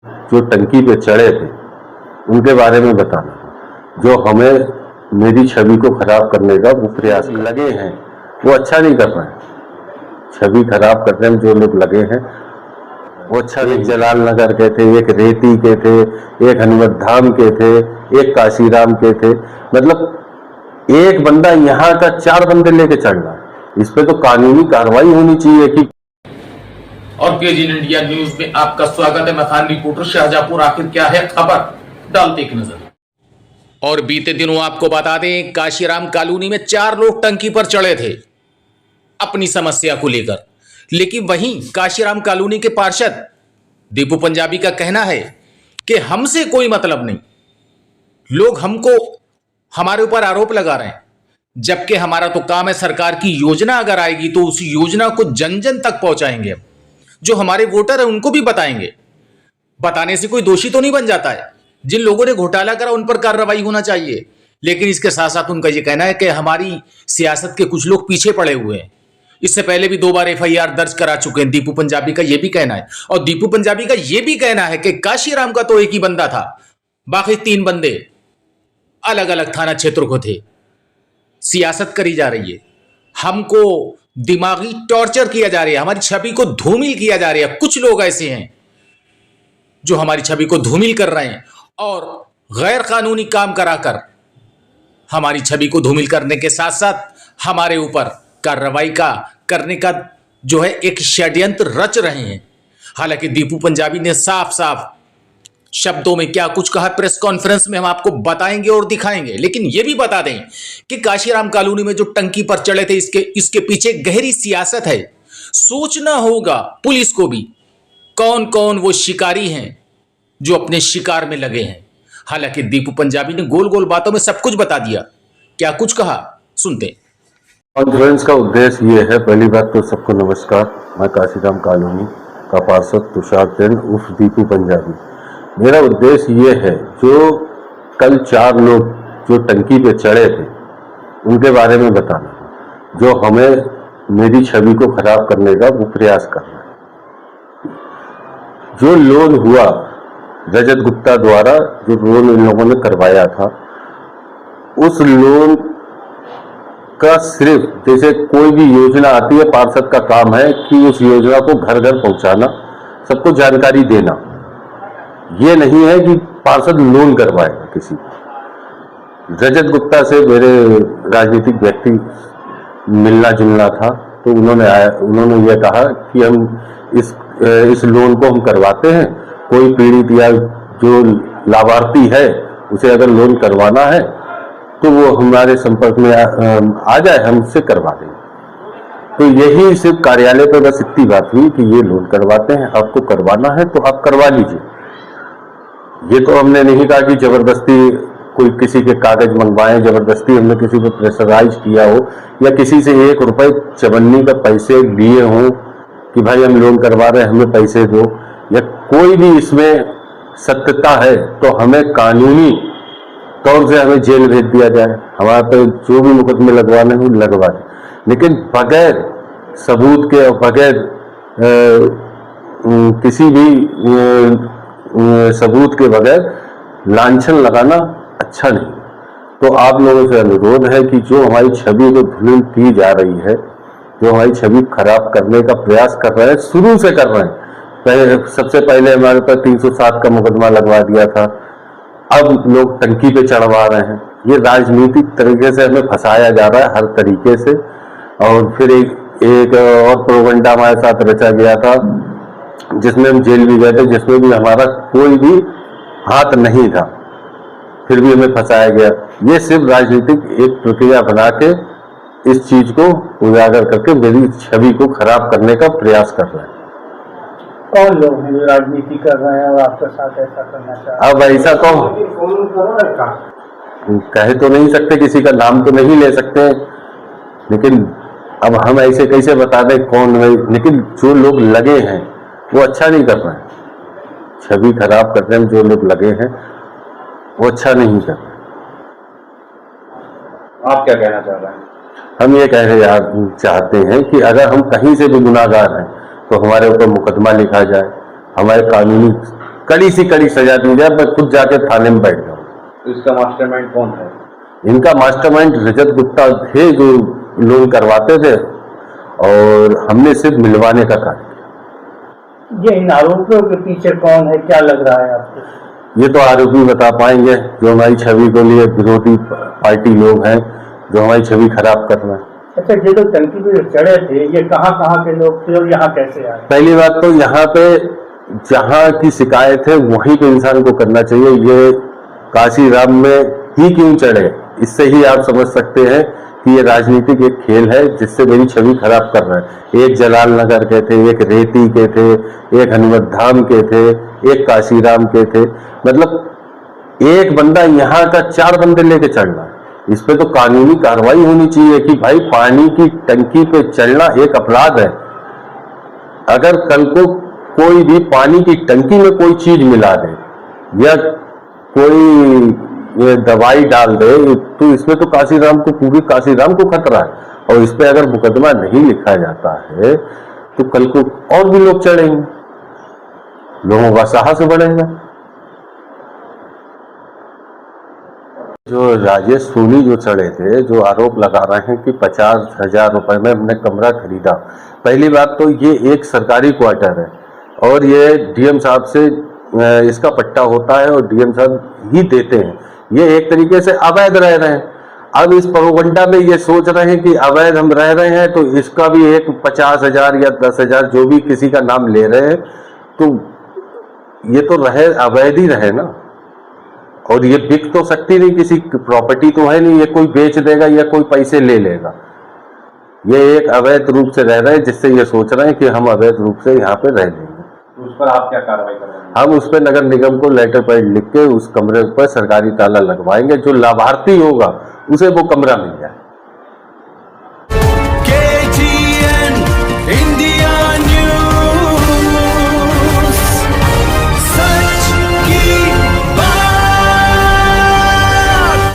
जो टंकी पे चढ़े थे उनके बारे में बताना, जो हमें मेरी छवि को खराब करने का वो प्रयास लगे हैं, वो अच्छा नहीं कर रहे हैं। छवि खराब करने में जो लोग लगे हैं वो अच्छा नहीं। जलाल नगर के थे, एक रेती के थे, एक हनुमत धाम के थे, एक काशीराम के थे। मतलब एक बंदा यहाँ का 4 बंदे लेके चढ़ रहा है। इस पे तो कानूनी कार्रवाई होनी चाहिए कि। और केजीएन इंडिया न्यूज में आपका स्वागत है। मैं खान रिपोर्टर शाहजहांपुर। आखिर क्या है खबर, डालते एक नजर। और बीते दिनों आपको बता दें, काशीराम कॉलोनी में 4 लोग टंकी पर चढ़े थे अपनी समस्या को लेकर। लेकिन वहीं काशीराम कॉलोनी के पार्षद दीपू पंजाबी का कहना है कि हमसे कोई मतलब नहीं, लोग हमको हमारे ऊपर आरोप लगा रहे हैं, जबकि हमारा तो काम है सरकार की योजना अगर आएगी तो उस योजना को जन जन तक पहुंचाएंगे। जो हमारे वोटर हैं उनको भी बताएंगे। बताने से कोई दोषी तो नहीं बन जाता है। जिन लोगों ने घोटाला करा उन पर कार्रवाई होना चाहिए। लेकिन इसके साथ साथ उनका यह कहना है कि हमारी सियासत के कुछ लोग पीछे पड़े हुए हैं। इससे पहले भी 2 बार एफआईआर दर्ज करा चुके हैं। दीपू पंजाबी का यह भी कहना है। और दीपू पंजाबी का यह भी कहना है कि काशीराम का तो एक ही बंदा था, बाकी 3 बंदे अलग अलग थाना क्षेत्रों को थे। सियासत करी जा रही है, हमको दिमागी टॉर्चर किया जा रहा है, हमारी छवि को धूमिल किया जा रहा है। कुछ लोग ऐसे हैं जो हमारी छवि को धूमिल कर रहे हैं और गैर कानूनी काम कराकर हमारी छवि को धूमिल करने के साथ साथ हमारे ऊपर कार्रवाई करने का जो है एक षड्यंत्र रच रहे हैं। हालांकि दीपू पंजाबी ने साफ साफ शब्दों में क्या कुछ कहा प्रेस कॉन्फ्रेंस में हम आपको बताएंगे और दिखाएंगे। लेकिन यह भी बता दें कि काशीराम कॉलोनी में जो टंकी पर चढ़े थे इसके पीछे गहरी सियासत है। सोचना होगा पुलिस को भी कौन कौन वो शिकारी हैं जो अपने शिकार में लगे हैं। हालांकि दीपू पंजाबी ने गोल गोल बातों में सब कुछ बता दिया। क्या कुछ कहा, सुनते हैं। कॉन्फ्रेंस का उद्देश्य ये है, पहली बात तो सबको नमस्कार। मैं काशीराम कॉलोनी का पार्षद तुषार जैन उर्फ दीपू पंजाबी। मेरा उद्देश्य ये है, जो कल 4 लोग जो टंकी पे चढ़े थे उनके बारे में बताना, जो हमें मेरी छवि को खराब करने का वो प्रयास कर रहे हैं। जो लोन हुआ रजत गुप्ता द्वारा, जो लोन इन लोगों ने करवाया था, उस लोन का सिर्फ जैसे कोई भी योजना आती है, पार्षद का काम है कि उस योजना को घर घर पहुंचाना, सबको जानकारी देना। ये नहीं है कि पार्षद लोन करवाएगा किसी। रजत गुप्ता से मेरे राजनीतिक व्यक्ति मिलना जुलना था, तो उन्होंने ये कहा कि हम इस लोन को हम करवाते हैं। कोई पीड़ित या जो लाभार्थी है उसे अगर लोन करवाना है तो वो हमारे संपर्क में आ जाए, हम उससे करवा देंगे। तो यही सिर्फ कार्यालय पर बस इतनी बात हुई कि ये लोन करवाते हैं, आपको करवाना है तो आप करवा लीजिए। ये तो हमने नहीं कहा कि जबरदस्ती कोई किसी के कागज मंगवाएं, जबरदस्ती हमने किसी को प्रेशराइज किया हो या किसी से 1 रुपए चवन्नी का पैसे लिए हों कि भाई हम लोन करवा रहे हैं, हमें पैसे दो, या कोई भी इसमें सत्यता है तो हमें कानूनी तौर से हमें जेल भेज दिया जाए। हमारे पे जो भी मुकदमे लगवाने हो लगवा दें, लेकिन बगैर सबूत के और बगैर किसी भी सबूत के बगैर लांछन लगाना अच्छा नहीं। तो आप लोगों से अनुरोध है कि जो हमारी छवि को धूमिल की जा रही है, जो हमारी छवि खराब करने का प्रयास कर रहे हैं, शुरू से कर रहे हैं। सबसे पहले हमारे पर 307 का मुकदमा लगवा दिया था, अब लोग टंकी पे चढ़वा रहे हैं। ये राजनीतिक तरीके से हमें फंसाया जा रहा है हर तरीके से। और फिर एक और प्रोपगंडा हमारे साथ रचा गया था जिसमें हम जेल भी गए थे, जिसमें भी हमारा कोई भी हाथ नहीं था, फिर भी हमें फंसाया गया। ये सिर्फ राजनीतिक एक प्रक्रिया बना के इस चीज को उजागर करके मेरी छवि को खराब करने का प्रयास कर रहे हैं। कौन लोग हैं जो राजनीति कर रहे हैं और आपके साथ ऐसा करना चाह रहे हैं? अब ऐसा कह तो नहीं सकते, किसी का नाम तो नहीं ले सकते, लेकिन अब हम ऐसे कैसे बता दें कौन है। लेकिन जो लोग लगे हैं वो अच्छा नहीं कर रहे हैं। छवि खराब करने में जो लोग लगे हैं वो अच्छा नहीं कर रहे। आप क्या कहना चाह रहे हैं? हम ये चाहते हैं कि अगर हम कहीं से भी गुनाहगार हैं तो हमारे ऊपर मुकदमा लिखा जाए, हमारे कानूनी कड़ी सी कड़ी सजा दी जाए, मैं खुद जाके थाने में बैठ जाऊँ। तो इसका मास्टरमाइंड कौन है? इनका मास्टरमाइंड रजत गुप्ता थे, जो लोन करवाते थे, और हमने सिर्फ मिलवाने का कार्य किया। ये इन आरोपियों के पीछे कौन है, क्या लग रहा है आपको? ये तो आरोपी बता पाएंगे, जो हमारी छवि को लिए विरोधी पार्टी लोग हैं, जो हमारी छवि खराब कर रहे हैं। अच्छा, ये तो टंकी पे चढ़े थे, ये कहाँ के लोग थे और यहाँ कैसे आए? पहली बात तो यहाँ पे जहाँ की शिकायत है वहीं पे इंसान को करना चाहिए। ये काशीराम में ही क्यों चढ़े, इससे ही आप समझ सकते हैं कि ये राजनीतिक एक खेल है जिससे मेरी छवि खराब कर रहा है। एक जलाल नगर के थे, एक रेती के थे, एक हनुमत धाम के थे, एक काशीराम के थे। मतलब एक बंदा यहाँ का 4 बंदे लेके चढ़ रहा है। इस पे तो कानूनी कार्रवाई होनी चाहिए कि भाई पानी की टंकी पे चढ़ना एक अपराध है। अगर कल को कोई भी पानी की टंकी में कोई चीज मिला दे या कोई ये दवाई डाल दे, तो इसमें तो काशीराम को, पूरी काशीराम को खतरा है। और इस पे अगर मुकदमा नहीं लिखा जाता है तो कल को और भी लोग चढ़ेंगे, लोगों का साहस बढ़ेगा। जो राजेश सोनी जो चढ़े थे, जो आरोप लगा रहे हैं कि 50,000 रुपए में हमने कमरा खरीदा। पहली बात तो ये एक सरकारी क्वार्टर है और ये डीएम साहब से इसका पट्टा होता है और डीएम साहब ही देते हैं। ये एक तरीके से अवैध रह रहे हैं। अब इस प्रोपगंडा में ये सोच रहे हैं कि अवैध हम रह रहे हैं, तो इसका भी एक 50,000 या 10,000 जो भी किसी का नाम ले रहे हैं, तो ये तो रहे अवैध ही रहे ना। और ये बिक तो सकती नहीं, किसी प्रॉपर्टी तो है नहीं, ये कोई बेच देगा या कोई पैसे ले लेगा। ये एक अवैध रूप से रह रहे हैं, जिससे ये सोच रहे हैं कि हम अवैध रूप से यहाँ पे रह लेंगे। तो उस पर आप क्या कार्रवाई कर रहे हैं? हम उस पर नगर निगम को लेटर पैड लिख के उस कमरे पर सरकारी ताला लगवाएंगे। जो लाभार्थी होगा उसे वो कमरा मिल जाए।